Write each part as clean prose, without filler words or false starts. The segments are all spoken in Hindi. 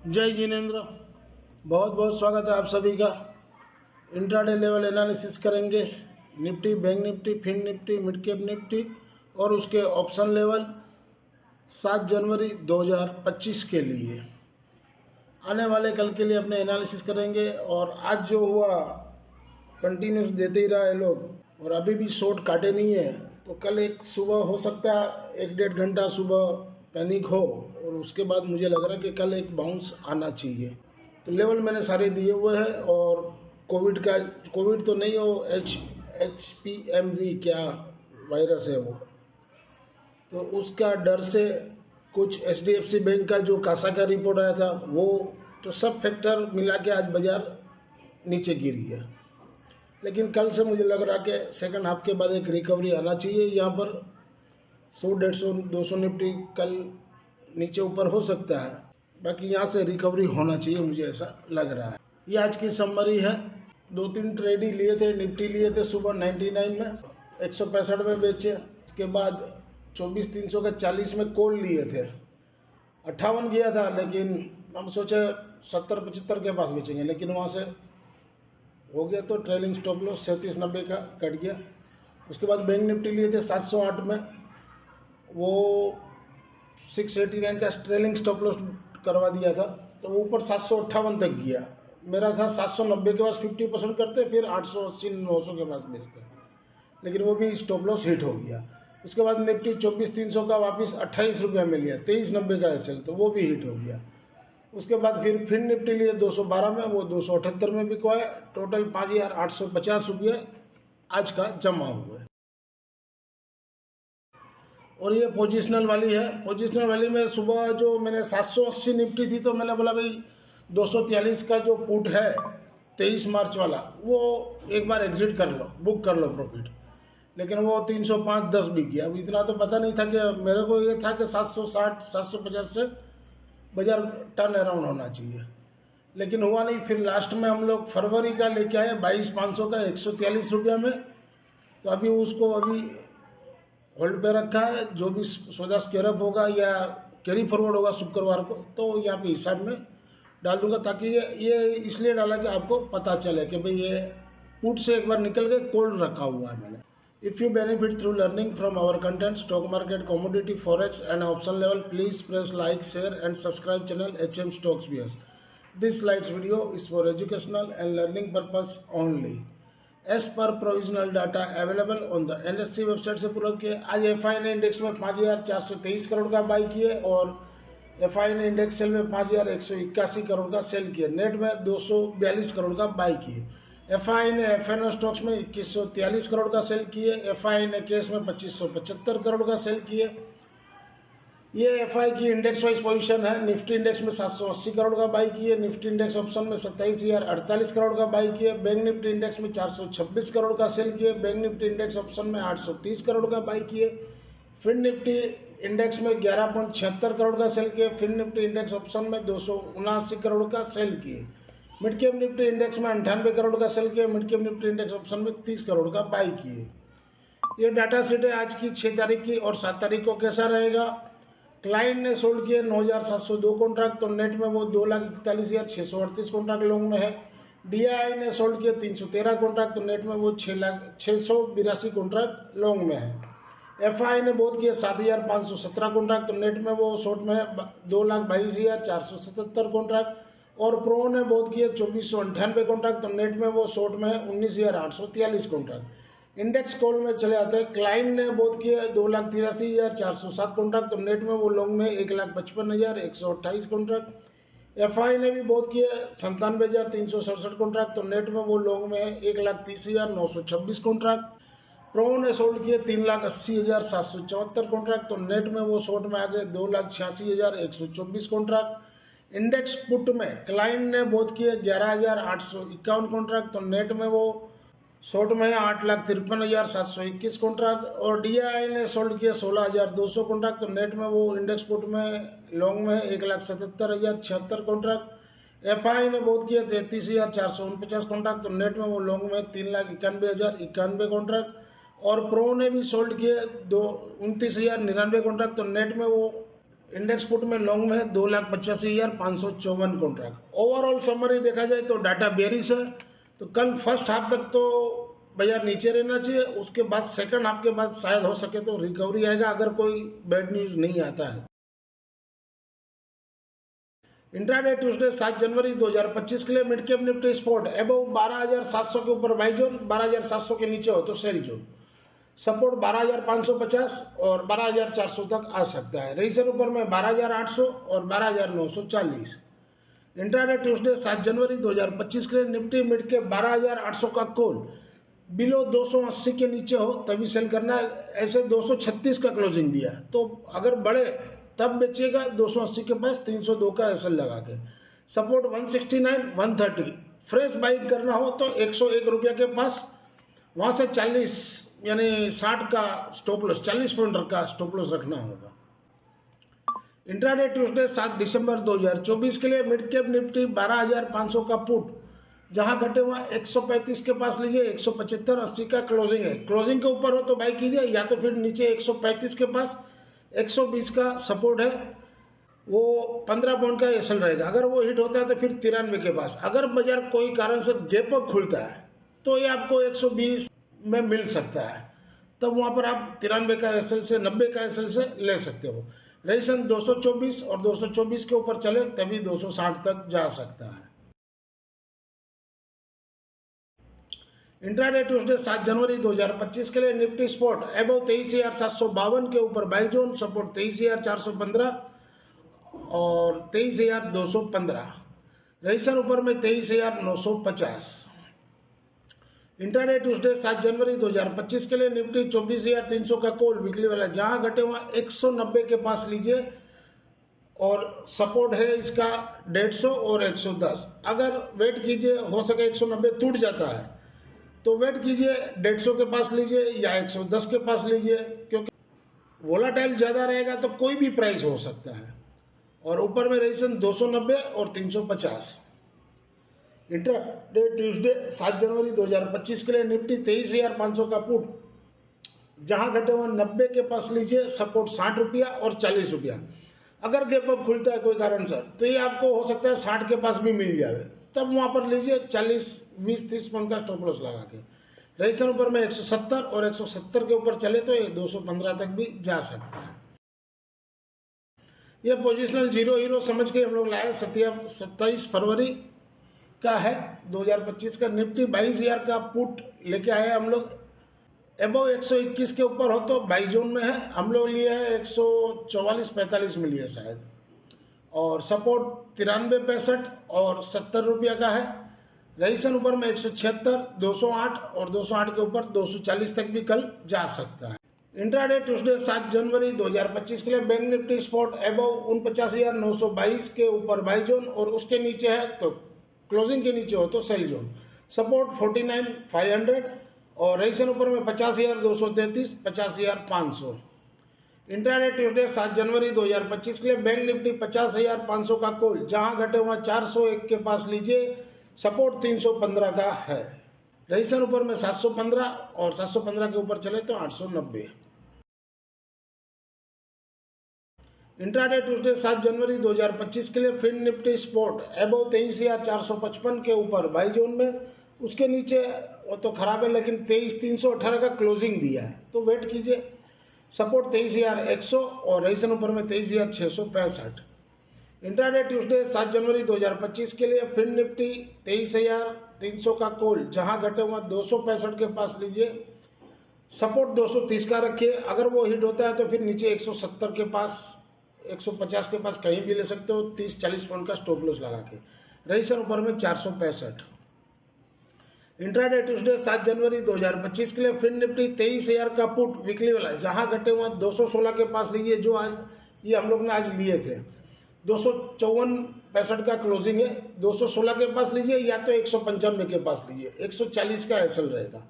जय जिनेंद्र। बहुत बहुत स्वागत है आप सभी का। इंट्राडे लेवल एनालिसिस करेंगे Nifty, bank Nifty, fin Nifty, mid cap Nifty और उसके ऑप्शन लेवल 7 जनवरी 2025 के लिए। आने वाले कल के लिए अपने एनालिसिस करेंगे। और आज जो हुआ कंटिन्यूस देते ही रहा है लोग और अभी भी शॉर्ट काटे नहीं है, तो कल एक सुबह हो सकता है 1-1.5 घंटा सुबह पैनिक हो और उसके बाद मुझे लग रहा है कि कल एक बाउंस आना चाहिए। तो लेवल मैंने सारे दिए हुए हैं। और कोविड तो नहीं हो, HPMV क्या वायरस है वो, तो उसका डर से कुछ HDFC बैंक का जो कासा का रिपोर्ट आया था वो, तो सब फैक्टर मिला के आज बाजार नीचे गिर गया। लेकिन कल से मुझे लग रहा कि सेकंड हाफ के बाद एक रिकवरी आना चाहिए। यहाँ पर 100, 150, 200 निफ्टी कल नीचे ऊपर हो सकता है, बाकी यहाँ से रिकवरी होना चाहिए, मुझे ऐसा लग रहा है। ये आज की समरी है। 2-3 ट्रेड ही लिए थे। निफ्टी लिए थे सुबह 99 में, 165 में बेचे। उसके बाद 24,300 का 40 में कॉल लिए थे। 58 गया था, लेकिन हम सोचे 70-75 के पास बेचेंगे, लेकिन वहाँ से हो गया तो ट्रेलिंग स्टॉप लॉस 3790 का कट गया। उसके बाद बैंक निफ्टी लिए थे 708 में, वो 689 का ट्रेलिंग स्टॉप लॉस करवा दिया था, तो वो ऊपर 758 तक गया। मेरा था 790 के पास 50% करते, फिर 880-900 के पास बेचते, लेकिन वो भी स्टॉप लॉस हिट हो गया। उसके बाद निफ्टी 24,300 का वापस 28 रुपये में लिया, 2390 का एसएल, तो वो भी हिट हो गया। उसके बाद फिर फिन निफ्टी लिए 212 में, वो 278 में बिकवाए। टोटल 5,850 रुपये आज का जमा हुआ है। और ये पोजिशनल वाली है। पोजिशनल वाली में सुबह जो मैंने 780 निफ्टी थी, तो मैंने बोला भाई 243 का जो पुट है 23 मार्च वाला, वो एक बार एग्जिट कर लो, बुक कर लो प्रॉफिट। लेकिन वो 305.10 बिक गया। अब इतना तो पता नहीं था कि मेरे को ये था कि 760, 750 से बाजार टर्न अराउंड होना चाहिए, लेकिन हुआ नहीं। फिर लास्ट में हम लोग फरवरी का लेके आए 22,500 का 143 रुपया में, तो अभी उसको होल्ड पे रखा है। जो भी सौदा स्केरअप होगा या कैरी फॉरवर्ड होगा शुक्रवार को, तो यहाँ पे हिसाब में डाल दूंगा, ताकि ये इसलिए डाला कि आपको पता चले कि भाई ये पुट से एक बार निकल के कॉल रखा हुआ है मैंने। If you benefit through learning from our content, stock market, commodity, forex and option level, please press like, share and subscribe channel HM Stocks Viewers. This slides video is for educational and learning purpose only. As per provisional data available on the NSE website से पूरा किए। आज FI ने इंडेक्स में 5,423 करोड़ का बाई किए और FI ने इंडेक्स सेल में 5,181 करोड़ का सेल किए। नेट में 242 करोड़ का बाई किए। FI ने FNO स्टॉक्स में 2143 करोड़ का सेल किए। FI ने केस में 2575 करोड़ का सेल किए। ये FI की इंडेक्स वाइज पोजीशन है। निफ्टी इंडेक्स में 780 करोड़ का बाई किए। निफ्टी इंडेक्स ऑप्शन में 27,048 करोड़ का बाई किए। बैंक निफ्टी इंडेक्स में 426 करोड़ का सेल किए। बैंक निफ्टी इंडेक्स ऑप्शन में 830 करोड़ का बाई किए। फिन निफ्टी इंडेक्स में 11.76 करोड़ का सेल किए। फिन निफ्टी इंडेक्स ऑप्शन में 279 करोड़ का सेल किए। मिड कैप निफ्टी इंडेक्स में 98 करोड़ का सेल किया। Mid cap Nifty index option में 30 करोड़ का बाई किए। ये डाटा सेट है आज की 6 तारीख की। और 7 तारीख को कैसा रहेगा? क्लाइंट ने सोल्ड किए 9,702 कॉन्ट्रैक्ट, तो नेट में वो 2,41,638 कॉन्ट्रैक्ट लॉन्ग में है। DI ने सोल्ड किए 313 कॉन्ट्रैक्ट, तो नेट में वो 682 कॉन्ट्रैक्ट लॉन्ग में है। FI ने बहुत किए 7,517 कॉन्ट्रैक्ट, तो नेट में वो शॉर्ट में है 2,22,477 कॉन्ट्रैक्ट। और प्रो ने बहुत किए 2,498 कॉन्ट्रैक्ट, तो नेट में वो शॉर्ट में है 19,843 कॉन्ट्रैक्ट। इंडेक्स कॉल में चले आते हैं। क्लाइंट ने बहुत किए 2,83,407 कॉन्ट्रैक्ट, तो नेट में वो लॉन्ग में 1,55,128 कॉन्ट्रैक्ट। FI ने भी बहुत किए 97,367 कॉन्ट्रैक्ट, तो नेट में वो लॉन्ग में है 1,30,926 कॉन्ट्रैक्ट। प्रो ने सोल्ड किए 3,80,774 कॉन्ट्रैक्ट, तो नेट में वो शॉर्ट में आ गए 2,86,124 कॉन्ट्रैक्ट। इंडेक्स पुट में क्लाइंट ने बहुत किए 11,851 कॉन्ट्रैक्ट, तो नेट में वो शॉर्ट में 8,53,721 कॉन्ट्रैक्ट। और DI ने सोल्ड किए 16,200 कॉन्ट्रैक्ट, तो नेट में वो इंडेक्स पुट में लॉन्ग में 1,77,076 कॉन्ट्रैक्ट। FI ने बहुत किए 33,449 कॉन्ट्रैक्ट, तो नेट में वो लॉन्ग में 3,91,091 कॉन्ट्रैक्ट। और प्रो ने भी सोल्ड किए 29,099 कॉन्ट्रैक्ट, तो नेट में वो इंडेक्स पुट में लॉन्ग में है 2,85,554 कॉन्ट्रैक्ट। ओवरऑल समरी देखा जाए तो डाटा बेरिश है, तो कल फर्स्ट हाफ तक तो बाजार नीचे रहना चाहिए, उसके बाद सेकंड हाफ के बाद शायद हो सके तो रिकवरी आएगा अगर कोई बैड न्यूज़ नहीं आता है। इंट्राडे ट्यूसडे 7 जनवरी 2025 के लिए mid cap Nifty spot above 12,700 के ऊपर बाई जोन, 12,700 के नीचे हो तो सेल जोन, सपोर्ट 12,550 और 12,400 तक आ सकता है। रजिस्टर ऊपर में 12,800 और 12,940। इंट्राडे ट्यूसडे 7 जनवरी 2025 के लिए निफ्टी मिड कैप 12,800 का कॉल बिलो 280 के नीचे हो तभी सेल करना है। ऐसे 236 का क्लोजिंग दिया, तो अगर बढ़े तब बेचिएगा 280 के पास 302 का एसएल लगा के। सपोर्ट 169, 130। फ्रेश बाइट करना हो तो 101 रुपये के पास, वहाँ से 40 यानी 60 का स्टॉप लॉस, 40 पॉइंट का स्टॉप लॉस रखना होगा। इंट्राडे ट्यूसडे 7 दिसंबर 2024 के लिए मिड कैप निफ्टी 12,500 का पुट, जहां घटे हुआ 135 के पास लीजिए, 175, 80 का क्लोजिंग है। क्लोजिंग के ऊपर हो तो बाई कीजिए, या तो फिर नीचे 135 के पास 120 का सपोर्ट है, वो 15 पॉइंट का एसएल रहेगा। अगर वो हिट होता है तो फिर 93 के पास। अगर बाजार कोई कारण से गैप अप खुलता है तो ये आपको 120 में मिल सकता है, तब वहाँ पर आप 93 का एसएल से 90 का एसएल से ले सकते हो। रेशन 224 और 224 के ऊपर चले तभी 260 तक जा सकता है। इंट्राडे ट्यूसडे 7 जनवरी 2025 के लिए निफ्टी स्पॉट एबव 23,752 के ऊपर बाई जोन, सपोर्ट 23,415 और 23,215। रजिस्टर ऊपर में 23,950। इंट्राडे ट्यूसडे 7 जनवरी 2025 के लिए निफ्टी 24,300 का कॉल वीकली वाला, जहां घटे हुआ 190 के पास लीजिए और सपोर्ट है इसका 150 और 110। अगर वेट कीजिए, हो सके 190 टूट जाता है तो वेट कीजिए 150 के पास लीजिए या 110 के पास लीजिए, क्योंकि वोलाटाइल ज़्यादा रहेगा तो कोई भी प्राइस हो सकता है। और ऊपर में रजिस्ट्रेशन 290 और 350। इंट्राडे ट्यूसडे 7 जनवरी 2025 के लिए निफ्टी 23,500 का पुट, जहां घटे हुए 90 के पास लीजिए, सपोर्ट 60 रुपया और 40 रुपया। अगर गैप अप खुलता है कोई कारण से तो ये आपको हो सकता है 60 के पास भी मिल जाए, तब वहाँ पर लीजिए 40, 20, 30 पॉइंट का स्टॉप लॉस लगा के। रजिस्टर ऊपर में 170 और 170 के ऊपर चले तो ये 215 तक भी जा सकता है। ये पोजिशनल जीरो हीरो समझ के हम लोग लाए। 27 फरवरी का है 2025 का। निफ्टी 22,000 का पुट लेके आए हम लोग, एबव 121 के ऊपर हो तो बाई जोन में है। हम लोग लिए है 144-45 में लिए शायद, और सपोर्ट 93, 65 और 70 रुपया का है। रजिस्ट्रेशन ऊपर में 176, 208 और 208 के ऊपर 240 तक भी कल जा सकता है। इंट्राडे ट्यूसडे 7 जनवरी 2025 के लिए बैंक निफ्टी स्पॉट एबव 49,922 के ऊपर बाई जोन और उसके नीचे है तो क्लोजिंग के नीचे हो तो सेल जोन, सपोर्ट 49,500 और रजिस्ट्रेशन ऊपर में 50,233, 50,500। इंट्राडे ट्यूसडे 7 जनवरी 2025 के लिए बैंक निफ्टी 50,500 का कॉल, जहां घटे हुआ 401 के पास लीजिए, सपोर्ट 315 का है। रजिस्ट्रेशन ऊपर में 715 और 715 के ऊपर चले तो 890। इंट्राडे ट्यूसडे 7 जनवरी 2025 के लिए फिन निफ्टी स्पॉट एबव 23,455 के ऊपर बाई जोन में, उसके नीचे वो तो खराब है लेकिन 23,318 का क्लोजिंग दिया है तो वेट कीजिए। सपोर्ट 23,100 और रजिस्ट्रेशन ऊपर में 23,665। इंट्राडे ट्यूसडे 7 जनवरी 2025 के लिए फिन निफ्टी 23,300 का कॉल, जहां घटे हुआ 265 के पास लीजिए, सपोर्ट 230 का रखिए। अगर वो हिट होता है तो फिर नीचे 170 के पास, 150 के पास कहीं भी ले सकते हो 30-40 पॉइंट का स्टॉप लॉस लगा के। रजिस्ट्रेशन ऊपर में 465। इंट्राडे ट्यूसडे 7 जनवरी 2025 के लिए फिन निफ्टी 23,000 का पुट वीकली वाला, जहां घटे हुआ 216 के पास लीजिए, जो आज ये हम लोग ने आज लिए थे। 254.65 का क्लोजिंग है, 216 के पास लीजिए या तो 195 के पास लीजिए, 140 का एसएल रहेगा।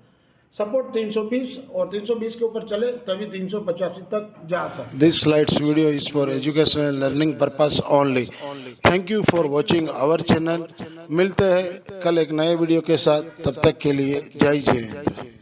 सपोर्ट 320 और 320 के ऊपर चले तभी 385 तक जा सकते। This slides video is for educational and learning purpose only. Thank you for watching our channel. मिलते हैं कल एक नए वीडियो के साथ, तब तक के लिए जय हिंद।